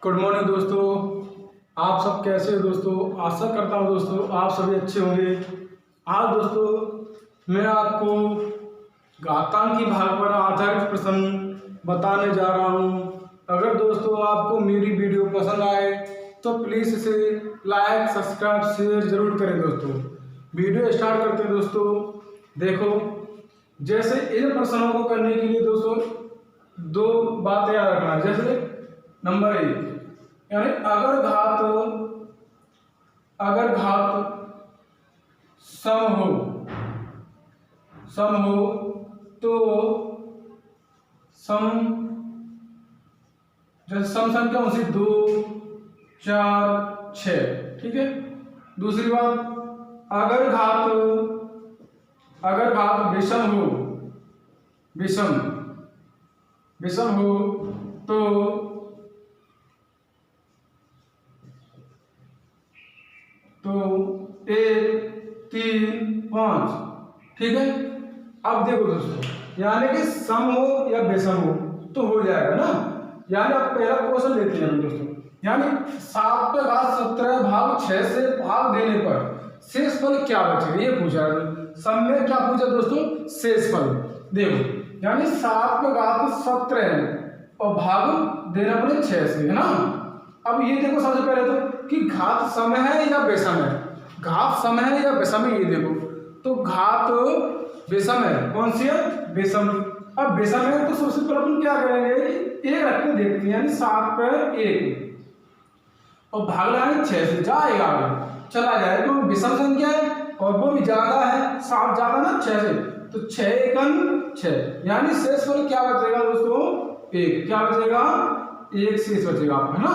Good morning दोस्तों। आप सब कैसे हो दोस्तों? आशा करता हूँ दोस्तों आप सभी अच्छे होंगे। आज दोस्तों मैं आपको घातांकी भाग पर आधारित प्रश्न बताने जा रहा हूँ। अगर दोस्तों आपको मेरी वीडियो पसंद आए तो प्लीज़ इसे लाइक सब्सक्राइब शेयर जरूर करें दोस्तों। वीडियो स्टार्ट करते हैं दोस्तों। देखो, जैसे इन प्रश्नों को करने के लिए दोस्तों दो बातें याद रखना। जैसे नंबर 1, यानी अगर घात सम हो तो सम, जैसे सम संख्या उसी 2 4 6, ठीक है। दूसरी बात, अगर घात विषम हो तो 1 3 5, ठीक है। अब देखो दोस्तों, यानी कि सम हो या विषम हो तो हो जाएगा ना। यानी अब पहला क्वेश्चन लेते हैं हम दोस्तों। यानी 7 पे घात 17 भाग 6 से भाग देने पर शेष फल क्या बचेगा, ये पूछा है। सम में क्या पूछा दोस्तों? शेष फल। देखो, यानी 7 पे घात 17 है और भाग देना पड़े 6 से, है ना। अब ये देखो सबसे पहले तो कि घात सम है या विषम है। घात सम है या विषम है, ये देखो। तो घात विषम है, कौन सी है? विषम। अब विषम है तो सबसे पहले अपन क्या करेंगे, एक रख के देखते हैं। यानी 7 पे 1 और भाग लगाएंगे 6 से, जाएगा चला जाए तो विषम संख्या है और वो भी ज्यादा है, 7 ज्यादा ना 6 से, तो 6 एकम 6। यानी शेष फल क्या बचेगा दोस्तों? 1। क्या बचेगा? 1 शेष बचेगा, है ना।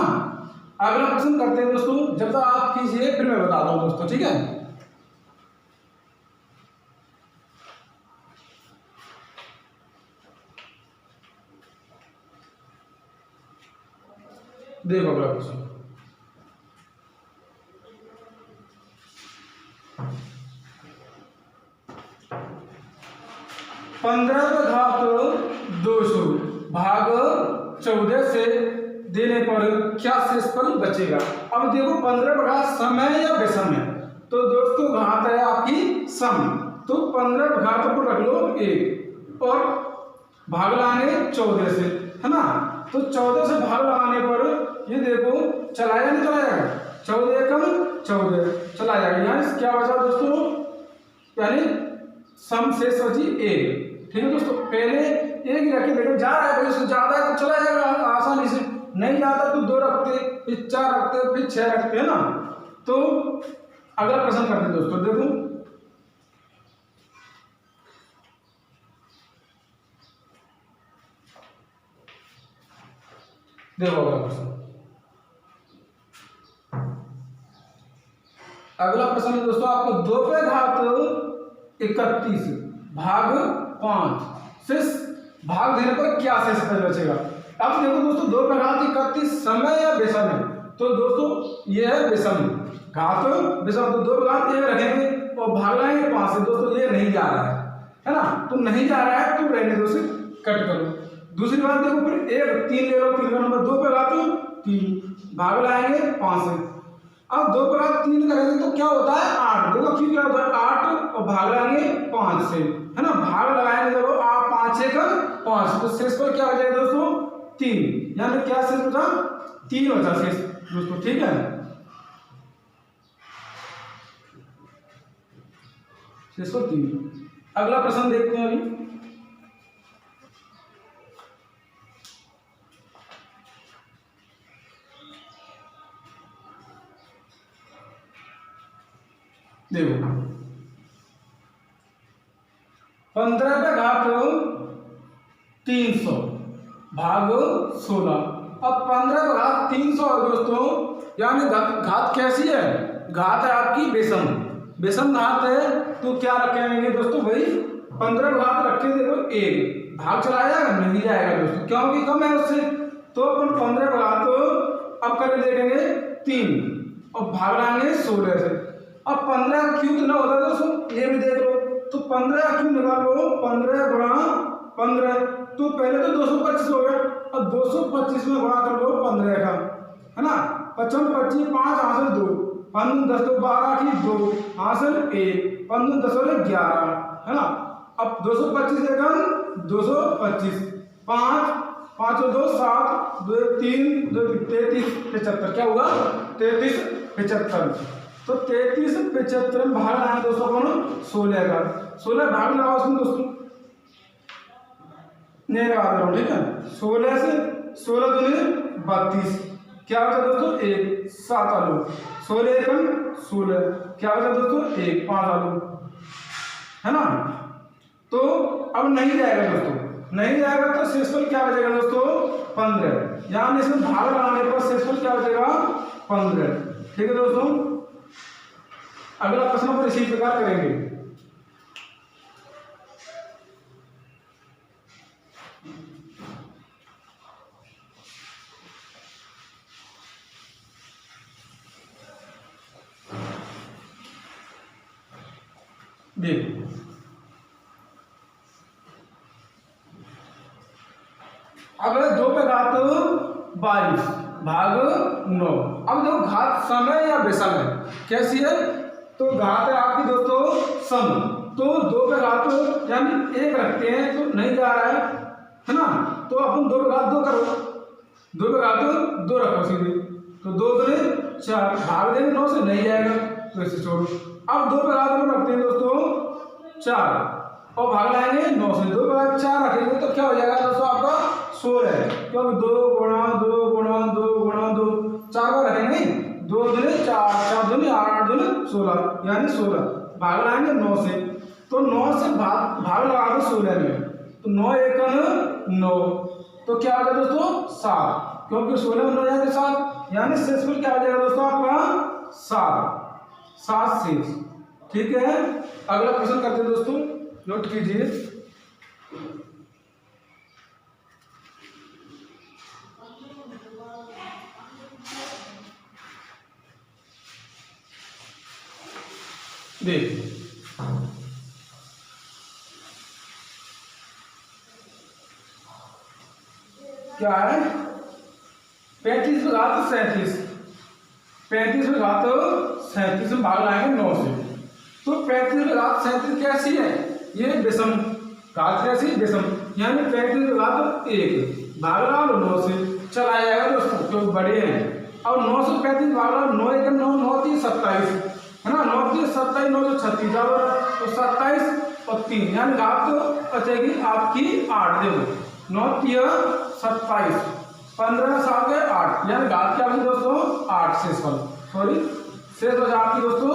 अगला प्रश्न करते हैं दोस्तों। जब तक आप कीजिए फिर मैं बताता हूं दोस्तों, ठीक है। देखो अगला प्रश्न। पंद्रह का घात 200 भाग 14 से देने पर क्या शेषफल बचेगा। अब देखो 15 का घात सम है या विषम है, तो दोस्तों घात है आपकी सम, तो 15 का घात को रख लो 1 और भाग लाने 14 से, है ना। तो 14 से भाग लगाने पर ये देखो चलाया नहीं चलाएगा, 14 एकम 14 चला जाएगा। यहाँ क्या बचा दोस्तों? यानी सम शेष बची 1, ठीक है दोस्तों। पहले 1 ही रखे, देखो जा रहा है कोई, उससे ज्यादा है तो चला जाएगा आसानी से, नहीं जाता तो 2 रखते, फिर 4 रखते, फिर 6 रखते, है ना। तो अगला प्रश्न करते हैं दोस्तों। देखो अगला प्रश्न है दोस्तों आपको 2 पे घात 31 भाग 5 से भाग देने पर क्या शेष बचेगा। अब देखो दोस्तों 2 पे घात 31 समय या विषम है, तो दोस्तों ये है विषम, घात विषम, तो 2 पे घात 1 रखेंगे और भाग लाएंगे 5 से। दोस्तों ये नहीं जा रहा है ना, तो नहीं जा रहा है तो रहने दो, से कट करो। दूसरी बात देखो, फिर 1 3 ले लो, 3 का नंबर 2 पे घात 3 भाग लाएंगे 5 से। अब 2 पे घात 3 करेंगे तो क्या होता है? 8। देखो क्यों क्या होता है? 8 और भाग लाएंगे 5 से, है ना। भाग लगाएंगे देखो, आप 5 1 5, तो शेष पर क्या हो जाएगा दोस्तों? 3। यानी क्या शेष बचा? 3 बचा शेष दोस्तों, ठीक है। शेष पर 3। अगला प्रश्न देखते हैं अभी। देखो 15 पे घात 300 भाग 16। अब 15 पे घात 300 है दोस्तों, यानी घात कैसी है? घात है आपकी विषम घात है, तो क्या रखेंगे दोस्तों? भाई 15 पे घात रखे, देखो 1 भाग चला जाएगा, नहीं जाएगा दोस्तों, क्योंकि कम है उससे। तो अपन 15 पे घात अब करके देखेंगे 3 और भाग लाएंगे 16 से। अब 15 का क्यूब कितना होता है दोस्तों? ये भी देख लो, तो 15 का क्यूब निकालो, 15 गुणा 15, तो पहले तो 225 हो गया, अब 225 में गुणा कर लो 15 का, है ना। 55 25 5 हासिल 2, 15 10 2 12 की 2 हासिल 1, 15 10 और 11, है ना। अब 225 एकम 225, 5 5 और 2 7, 2 3 2 33 75, क्या हुआ 33 75। तो 33 75 में भाग लगाए दोस्तों अपन 16 का, 16 भाग लगाओ उसमें दोस्तों, नहीं लगा दे रहा हूँ, ठीक है। 16 से 16 दूनी 32, क्या बचा दोस्तों 1 7 आलू, 16 एकम 16, क्या बचा दोस्तों 1 5 आलू, है ना। तो अब नहीं जाएगा दोस्तों, नहीं जाएगा तो शेषफल क्या बचेगा दोस्तों 15, यानी इसमें भाग लगाने पर शेषफल क्या बचेगा 15, ठीक है दोस्तों। अगला प्रश्न पर इसी प्रकार करेंगे। देखो अब 2 पे घात 22 भाग 9। अब देखो घात समय या विषम है, कैसी है, तो घात है आपकी दोस्तों सम, तो 2 पे घात यानी 1 रखते हैं तो नहीं जा रहा है ना, तो अपन 2 पे घात 2 करो, 2 पे घात 2 रखो सीधे, तो 2 दूनी 4, भाग देंगे 9 से नहीं जाएगा तो इसे छोड़ो। अब 2 पे घात में रखते हैं दोस्तों 4 और भाग लाएंगे 9 से, 2 पे घात 4 रखेंगे तो क्या हो जाएगा दोस्तों आपका 16 है, क्योंकि 2 गुणा 2 गुणा 2 गुणा 2 4 बार रखेंगे, 2 दूनी 4 4 दूनी 8 8 दूनी 16, यानी 16 भाग लाएंगे 9 से, तो 9 से भाग लगा दो 16 में, तो 9 एकम 9, तो क्या आ गया दोस्तों 7, क्योंकि 16 में 9 जाएगा 7, यानी शेषफल क्या आ जाएगा दोस्तों आपका 7 शेष, ठीक है। अगला प्रश्न करते हैं दोस्तों, नोट कीजिए। देखिए क्या है 35 पे घात 37, 35 पे घात 37 में भाग लाएंगे 9 से, तो 35 पे घात 37 कैसी है, ये विषम घात कैसी विषम, यानी 35 पे घात 1 भाग लगा लो 9 से, चला जाएगा दोस्तों क्योंकि बड़े हैं। अब 9 से 35 भाग लगा 9 एक 9 9 3 27, है ना, 9 3 27 9 36 तो 27 और 3, यानी घात तो बचेगी आपकी 8, देखो 9 3 27, 15 7 गए 8, यानी घात क्या बची दोस्तों 8 शेषफल, सॉरी शेष हो जाए आपकी दोस्तों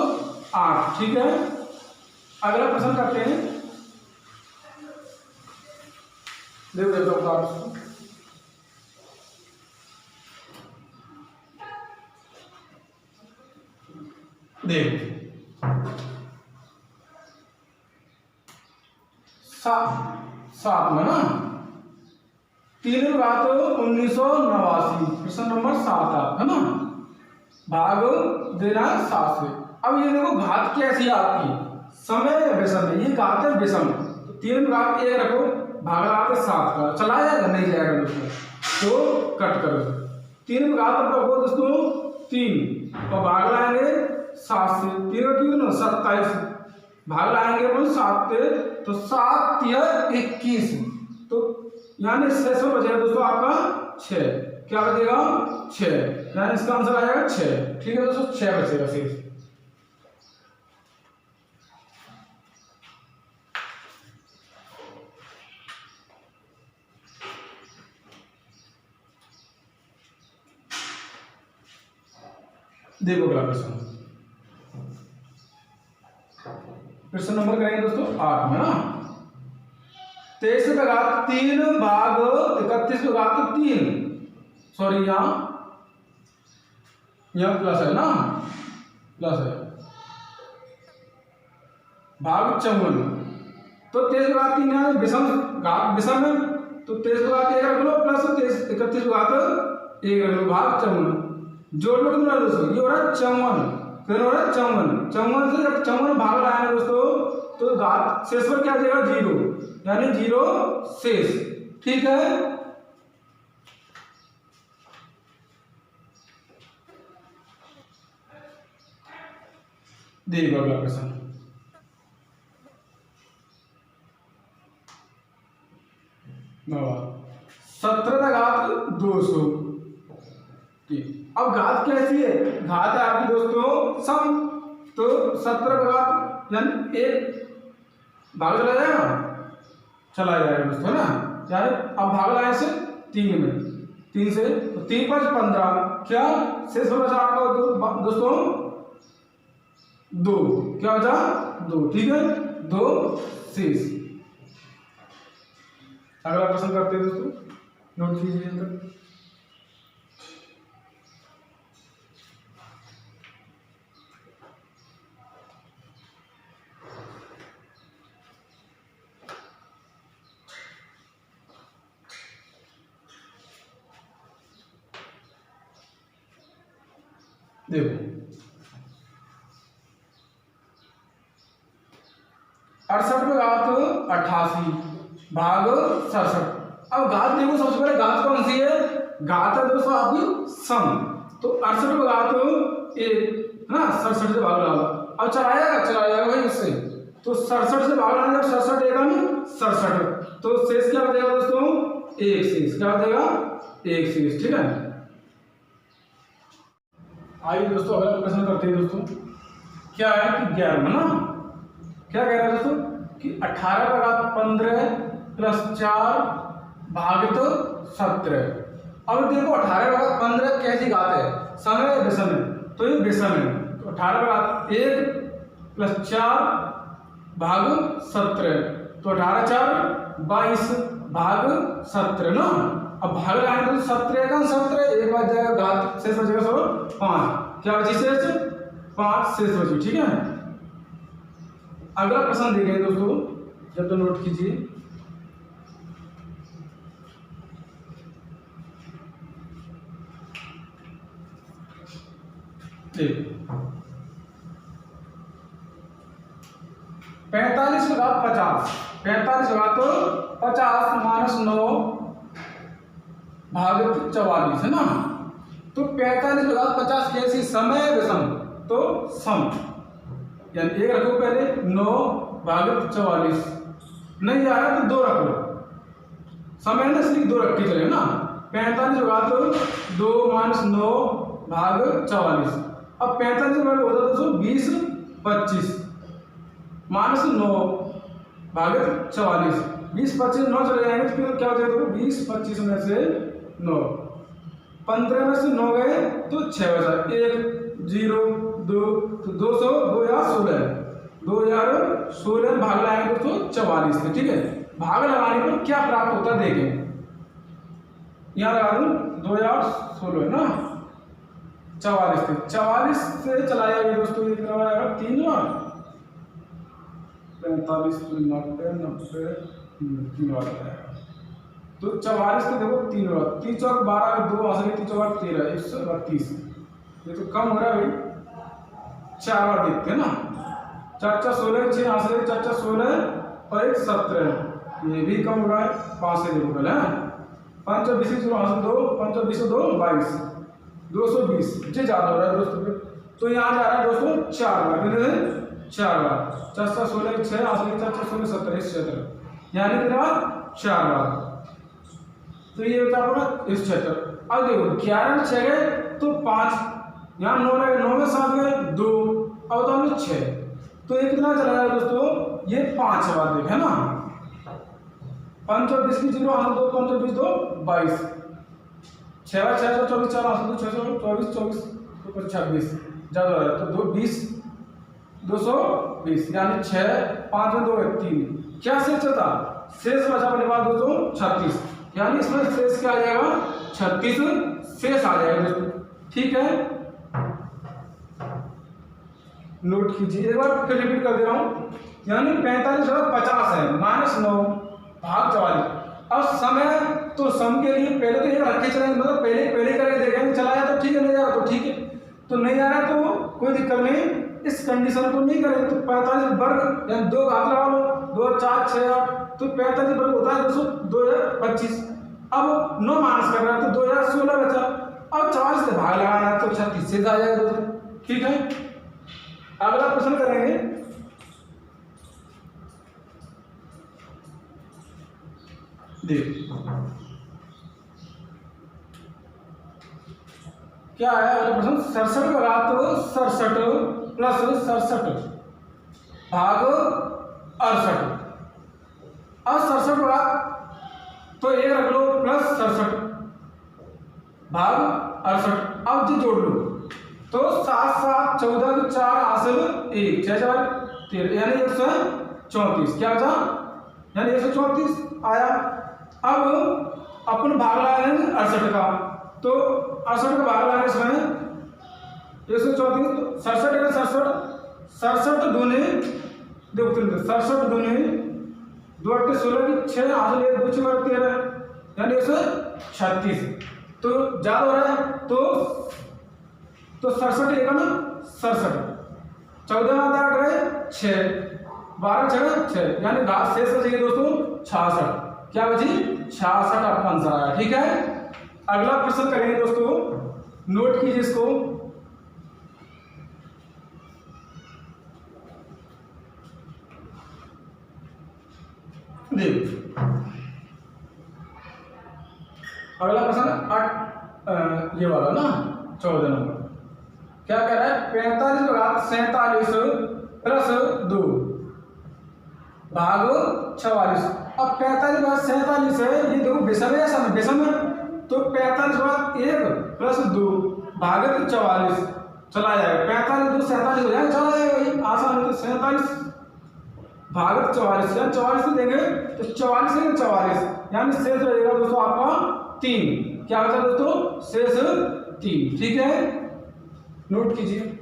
8, ठीक है। अगला प्रश्न करते हैं, देखो देख 7 में ना 3 घात 1989, प्रश्न नंबर 7 आप, है ना, भाग देना 7 से। अब ये देखो घात कैसी है आपकी, समय विषम है, ये घात है विषम, तो 3 घात 1 रखो, भाग लगाते 7 का, चला जाएगा नहीं जाएगा दोस्तों, तो कट करो, 3 घात रखो दोस्तों 3 और भाग लाएंगे 7 से, 3 का क्यों ना 27, भाग लाएंगे अपन 7 से, तो 7 या 21, तो यानी शेष में बचेगा दोस्तों आपका 6, क्या बचेगा 6, यानी इसका आंसर आ जाएगा 6, ठीक है दोस्तों 6 बचेगा शेष। देखो अगला प्रश्न, प्रश्न नंबर करेंगे दोस्तों 8 में ना, 23 पे घात 3 भाग 31 पे घात 3, सॉरी यहाँ प्लस है ना, प्लस है, भाग 54, तो 23 पे घात 3 है विषम, घात विषम है, तो 23 पे घात 1 रख लो प्लस 31 पे घात 1 रख लो, भाग 54, जोड़ लो कितना दोस्तों, ये हो रहा है 54, फिर हो रहा है 54 से जब 54 भाग लाए दोस्तों, तो घात शेषफल क्या आ जाएगा 0, यानी 0 शेष, ठीक है। देखो अगला प्रश्न। 17 घात 200। ठीक, अब घात कैसी है? घात है आपकी दोस्तों सम, तो 17 घात यानी एक भाग चला जाएगा, चला जाएगा दोस्तों ना, यानी अब भाग लाए से 3 में, 3 से तो 3 5 15, क्या शेष बचा आपका दोस्तों 2, क्या बचा 2, ठीक है 2 शेष। अगला प्रश्न करते हैं दोस्तों, नोट कीजिए अंदर। देखो 68 में घात 88 भाग 67। अब घात देखो, सबसे पहले घात कौन सी है? घात है दोस्तों आपकी सम, तो 68 में घात 1 ना, 67 से भाग डालो, अब चला जाएगा भाई उससे, तो 67 से भाग डालना, जब 67 एकम 67, तो शेष क्या बचेगा दोस्तों 1 शेष, क्या बचेगा 1 शेष, ठीक है। आइए दोस्तों अगला प्रश्न करते हैं दोस्तों, क्या है कि 11 ना, क्या कह रहा है दोस्तों कि 18 का घात 15 प्लस 4 भागित 17। अब देखो 18 का घात 15 कैसी घात है? सम है विषम है, तो ये विषम है, तो 18 का घात 1 प्लस 4 भाग 17, तो 18 4 22 भाग 17 ना। अब भाग लाएंगे तो 17 का 17 एक बार जाएगा, घात शेष बचेगा सो 5, क्या बची शेष 5 शेष बची, ठीक है। अगला प्रश्न देखें दोस्तों, जब तो नोट कीजिए। ठीक, 45 का घात 50, 45 का घात 50 माइनस 9 भागित 44 है ना, तो 45 का घात 50 कैसी? समय विषम, तो सम, यानी 1 रखो पहले, 9 भागित 44, नहीं आ रहा तो 2 रखो, समय ना इसलिए 2 रख के चले ना। 45 का घात 2 माइनस 9 भाग 44, अब 45 का घात होता दोस्तों 20 25 माइनस 9 भागित 44, 20 25 9 चले जाएंगे, तो फिर क्या हो जाएगा? 20 25 में से 9, 15 में से 9 गए तो 6 बचा, 1 0 2, तो 200 2 या 16, 2016 भाग लाएंगे तो 44 में, ठीक है। भाग लगाने पर क्या प्राप्त होता है देखें, यहाँ लगा दूं 2016 ना, 44 थे, 44 से चला जाएगा दोस्तों, ये कितना आएगा 3 बार, 45 90 90 3 बार आएगा, तो 44 के देखो 3 बार, 3 चौक 12 2 आ सके, 3 चौक 13 132, ये तो कम हो रहा है भाई, 4 बार देखते हैं ना, 4 4 16 6 आ सके, 4 4 16 और 1 17, ये भी कम हो रहा है, 5 से देखो पहले है, 5 और 20 0 आ 2 5 और 20 2 22 220, ये ज्यादा हो रहा है दोस्तों, तो यहाँ जा रहा है दोस्तों 4 बार, कितने 4 बार, 4 4 16 6 आ सके, 4 4 16 17 17, यानी कितने बार 4 बार, तो ये होता है इस क्षेत्र। अब देखो 11 में 6 गए तो 5, यहाँ 9 रहे, 9 में 7 गए 2, अब तो हमने 6, तो ये कितना चला जाएगा दोस्तों, ये 5 बार देखे ना, 5 और 20 की 0 आंसर 2 5 और 20 2 22, 6 बार 6 24 4 आंसर 2 6 24 24 तो 26 ज्यादा हो रहा है, तो 2 20 220, यानी 6 5 में 2 3, क्या शेष चलता? शेष बचा अपने पास दोस्तों 36, यानी इसमें शेष क्या आ जाएगा 36 शेष आ जाएगा दोस्तों, ठीक है। नोट कीजिए, एक बार फिर रिपीट कर दे रहा हूं, यानी 45 और 50 है माइनस 9 भाग 44। अब समय तो सम के लिए पहले तो ये रखे चलेंगे, मतलब पहले करके देखेंगे, चला जाए तो ठीक है, नहीं जा रहा तो ठीक है, तो नहीं जा रहा तो कोई दिक्कत नहीं, इस कंडीशन को नहीं करें, तो 45 वर्ग यानी 2 घात लगा लो, 2 4 6 8, तो 45 वर्ग होता है दोस्तों 2025, अब 9 माइनस कर रहा है तो 2016 बचा, अब 44 से भाग लगाना है तो 36 से आ जाएगा दोस्तों, ठीक है। अगला प्रश्न करेंगे। देख क्या है अगला प्रश्न, 67 का घात 67 प्लस 67 भाग 68। अब 67 का घात तो एक रख लो प्लस 67 भाग 68। अब जो जोड़ लो तो 7 7 14 4 हासिल 1 6 4 13 यानी 134। क्या बचा, यानी 134 आया। अब अपन भाग लगाएंगे 68 का, तो 68 का भाग लगाने इसमें 134 67 67 दूनी देखो 67 दूनी 2 8 16 की 6 हासिल 1 2 6 13 यानी 136। तो ज्यादा हो रहा है तो 67 एक ना 67 14 में 8 गए 6 12 6 6 यानी घात शेष बचेगी दोस्तों 66। क्या बची 66 आपका आंसर आया। ठीक है, अगला प्रश्न करेंगे दोस्तों, नोट कीजिए इसको। देखिए अगला प्रश्न ये वाला ना 14 नंबर क्या कह रहा है, 45 का घात 47 प्लस 2 भाग 44। अब 45 का घात 47 है, ये देखो विषम है या विषम है, तो 45 का घात 1 प्लस 2 भाग 44 चला जाएगा, 45 2 47 हो जाएगा, चला जाएगा वही आसान है। तो 47 भाग 44 यानी 44 से देंगे तो 44 से 44 यानी शेष रहेगा दोस्तों आपका 3। क्या बचा दोस्तों, शेष 3। ठीक है, नोट कीजिए।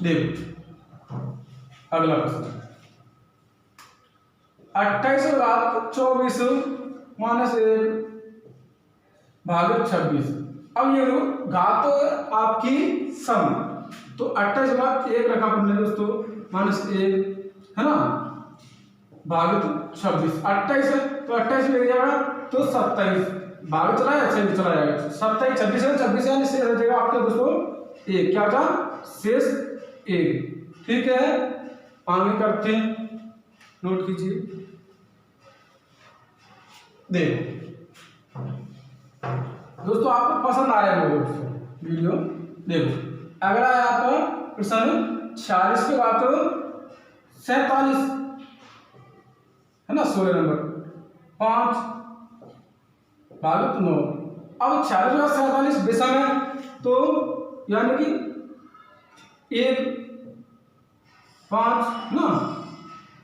देखो अगला प्रश्न, 28 का घात 24 माइनस 1 भाग 26। अब ये घात तो आपकी सम, तो 28 के बाद 1 रखा हमने दोस्तों माइनस 1 है ना भाग 26। 28 है तो 28 ले जाएगा तो 27 भाग चला जाएगा 26 चला जाएगा 27 26 है 26 यानी शेष हो जाएगा आपके दोस्तों 1। क्या था, शेष 1। ठीक है, आगे करते हैं, नोट कीजिए। देखो दोस्तों आपको पसंद आया होगा दोस्तों वीडियो। देखो अगला है आपका प्रश्न 46 के बाद 47 है ना 16 नंबर 5 भाग 9। अब 46 के बाद 47 विषम है, तो यानी कि 1 5 ना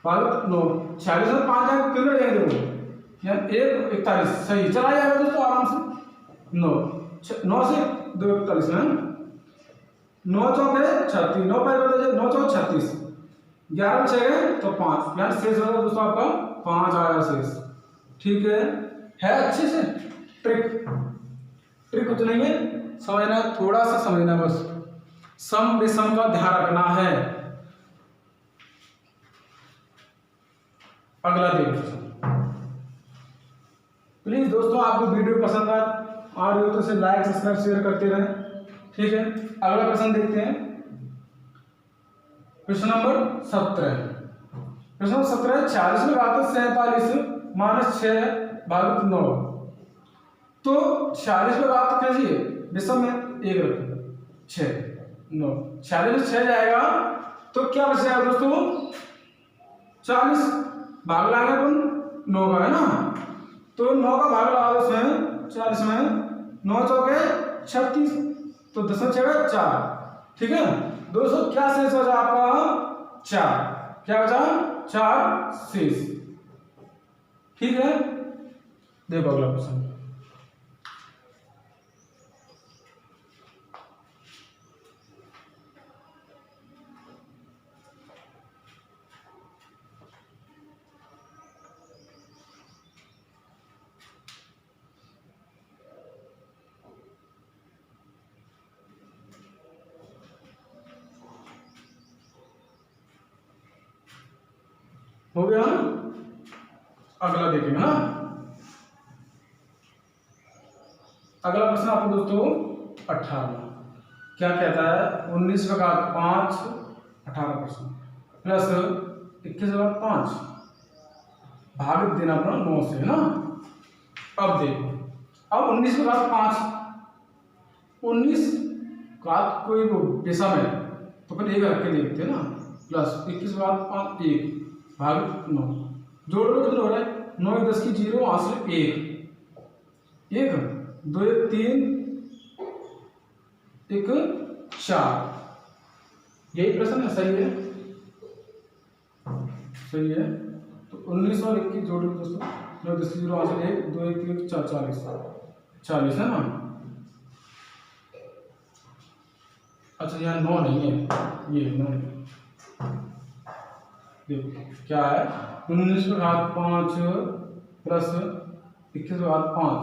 भाग 9 46 में 5 जाएंगे कितने जाएंगे देखो यानी 1 41 सही चला जाएगा दोस्तों आराम से। 9 9 से 2 41 है 9 चौक है 36 9 5 बता 9 चौक 36 11 6 तो 5 यानी शेष होगा दोस्तों आपका 5 आया शेष। ठीक है अच्छे से ट्रिक कुछ नहीं है, समझना थोड़ा सा समझना बस, सम विषम का ध्यान रखना है। अगला देखो प्लीज दोस्तों, आपको वीडियो पसंद आ रही हो तो इसे लाइक सब्सक्राइब शेयर करते रहें। ठीक है, अगला प्रश्न देखते हैं, प्रश्न नंबर 17। प्रश्न 17 40 में घात 47 माइनस 6 भाग 9। तो 40 में घात कैसी है विषम में 1 रखो 6 9 46 में 6 जाएगा तो क्या बच जाएगा दोस्तों 40 भाग लाएंगे अपन 9 का है ना, तो 9 का भाग लगा दो इसमें 40 में 9 चौके 36 तो 10 6 4। ठीक है दोस्तों, क्या शेष बचा आपका 4। क्या बचा 4 शेष। ठीक है, देखो अगला प्रश्न। हो गया अगला देखेंगे ना। अगला प्रश्न आपको दोस्तों 18 क्या कहता है, 19 का घात 5 18% प्लस 21 का घात 5 भाग देना अपना 9 से, है ना। अब देखो, अब 19 का घात 5, 19 घात कोई विषम है तो फिर 1 रख के देखते हैं ना, प्लस 21 का घात 5 1 भाग 9, जोड़ लो कितना हो रहा है, 9 10 की 0 वहां से 1 1 2 1 3 1 4, यही प्रश्न है, सही है, सही है। तो 19 और 21 जोड़ लो दोस्तों, 9 10 की 0 वहां से 1 2 1 3 4 40 है ना। अच्छा यहाँ 9 नहीं है, ये 9 है, देखो क्या है, 19 का घात 5 प्लस 21 का घात 5,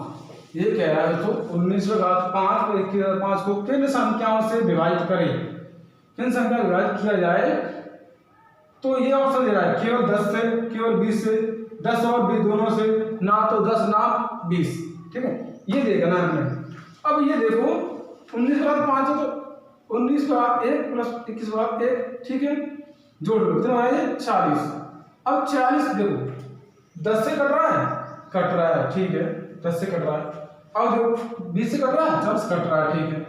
ये कह रहा है तो 19 का घात 5 और 21 का घात 5 को किन संख्याओं से विभाजित करें, किन संख्या से विभाजित किया जाए। तो ये ऑप्शन दे रहा है केवल 10 से, केवल 20 से, 10 और 20 दोनों से, ना तो 10 ना 20, ठीक है, ये देखना है हमने। अब ये देखो 19 का घात 5 है तो 19 का घात 1 प्लस 21 का घात 1, ठीक है, जोड़ लो कितना है 40। अब 40 देखो 10 से कट रहा है, ठीक है, 10 से कट रहा है। अब देखो 20 से कट रहा है, 40 कट रहा है, ठीक है,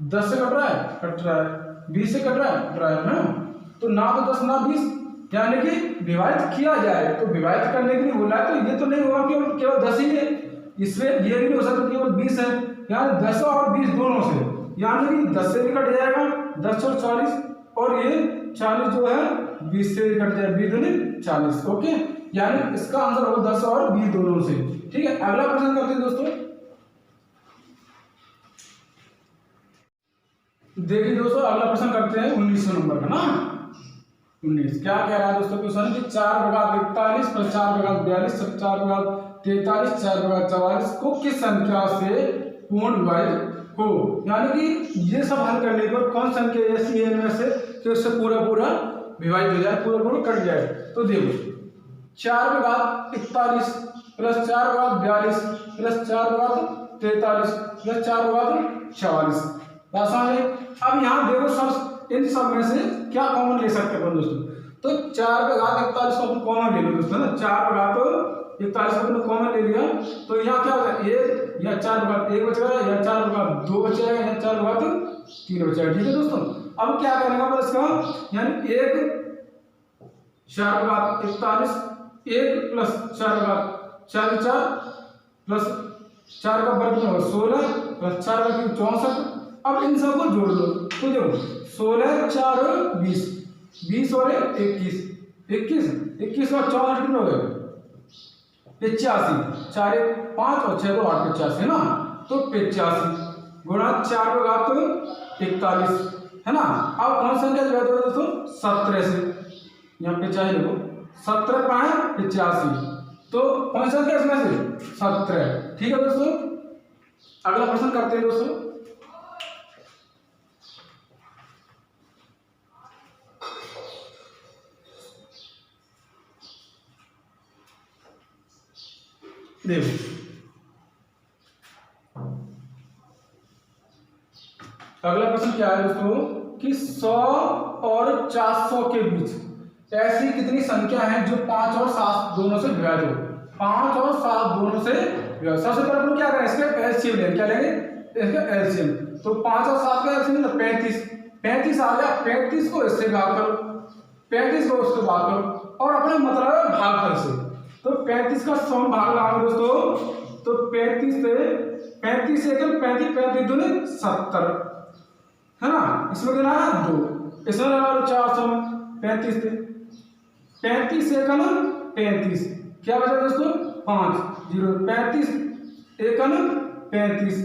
10 से कट रहा है, 20 से कट रहा है ना। तो ना तो 10 ना 20, यानी कि विभाजित किया जाए, तो विभाजित करने के लिए बोला है, तो ये तो नहीं होगा कि केवल 10 ही है, इसमें ये भी नहीं हो सकता केवल 20 है, यानी 10 और 20 दोनों से, यानी कि 10 से भी कट जाएगा 10 और 40, और ये 40 जो है 20 से भी कट जाए, 20 दूनी 40, ओके, यानी इसका आंसर होगा 10 और 20 दोनों से, ठीक है। अगला प्रश्न करते हैं दोस्तों, देखिए दोस्तों अगला प्रश्न करते हैं 19 नंबर का ना। 19 क्या कह रहा है दोस्तों क्वेश्चन कि 4 बटा 41 प्लस 4 बटा 42 सब 4 बटा 43 4 बटा 44 को किस संख्या से पूर्ण विभाजित हो, यानी कि ये सब हल करने पर कौन संख्या ऐसी है इनमें से कि उससे पूरा विभाजित हो जाए, पूरा कट जाए। तो देखो 4 बटा 41 प्लस 4 बटा 42 प्लस 4 बटा 43 प्लस 4 बटा 44, आसान है। अब यहाँ देखो सब इन सब में से क्या कॉमन ले सकते हैं दोस्तों, तो 4 का घात 41 को अपन कॉमन ले लो दोस्तों ना, 4 का घात 41 को अपन कॉमन ले लिया, तो यहाँ क्या होगा, ये या 4 का घात 1 बचेगा, या 4 का घात 2 बचेगा, या 4 का घात 3 बचेगा, ठीक है दोस्तों। अब क्या करना है इसका, यानी 4 का घात 41 1 प्लस 4 का घात 4 प्लस 4 का वर्ग में 16 प्लस 4 का 64, अब इन सबको जोड़ लो, तो देखो 16 4 20 20 और 21 21 और 64 कितने हो गए 85, 4 1 5 और 6 2 8 85 है ना, तो 85 गुणा 4 का घात 41 है ना। अब कौन संख्या जो है दोस्तों 17 से, यहाँ पे चाहिए देखो 17 का है 85, तो कौन संख्या इसमें से 17, ठीक है दोस्तों। अगला प्रश्न करते हैं दोस्तों, देखो अगला प्रश्न क्या है दोस्तों कि 100 और 400 के बीच ऐसी कितनी संख्या है जो 5 और 7 दोनों से विभाजित हो, 5 और 7 दोनों से विभाजित। सबसे पहले अपन क्या करें, इसका एलसीएम लेंगे, क्या लेंगे इसका एलसीएम, तो 5 और 7 का एलसीएम 35 आ गया, 35 को इससे भाग करो, 35 को उससे भाग करो, और अपने मतलब है भागफल से, तो 35 का सम भाग लगाओ दोस्तों, तो 35 से 35 एकम 35 35 दूनी 70 है ना, इसमें कितना है 2, इसमें लगा लो 400 में 35 से 35 एकम 35, क्या बचा दोस्तों 5 0 35 एकम 35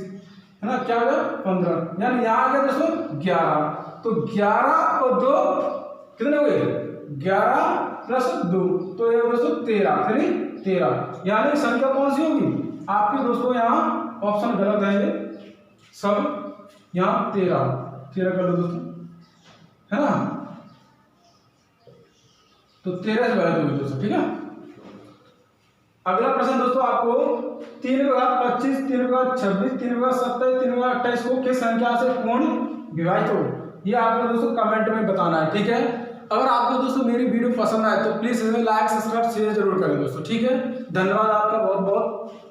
है ना, क्या बचा 15, यानी यहाँ आ गया दोस्तों 11, तो 11 और 2 कितने हो गए 11 प्लस 2, तो ये दोस्तों 13, यानी संख्या कौन सी होगी आपके दोस्तों, यहाँ ऑप्शन गलत है ये सब, यहाँ 13 कर लो दोस्तों है ना, तो 13 से गलत होगी दोस्तों, ठीक है। अगला प्रश्न दोस्तों आपको 3/25, 3/26, 3/27, 3/28 को किस संख्या से पूर्ण विभाजित हो, ये आपको दोस्तों कमेंट में बताना है। ठीक है, अगर आपको दोस्तों मेरी वीडियो पसंद आए तो प्लीज इसे लाइक, सब्सक्राइब, शेयर जरूर करें दोस्तों। ठीक है, धन्यवाद आपका बहुत बहुत।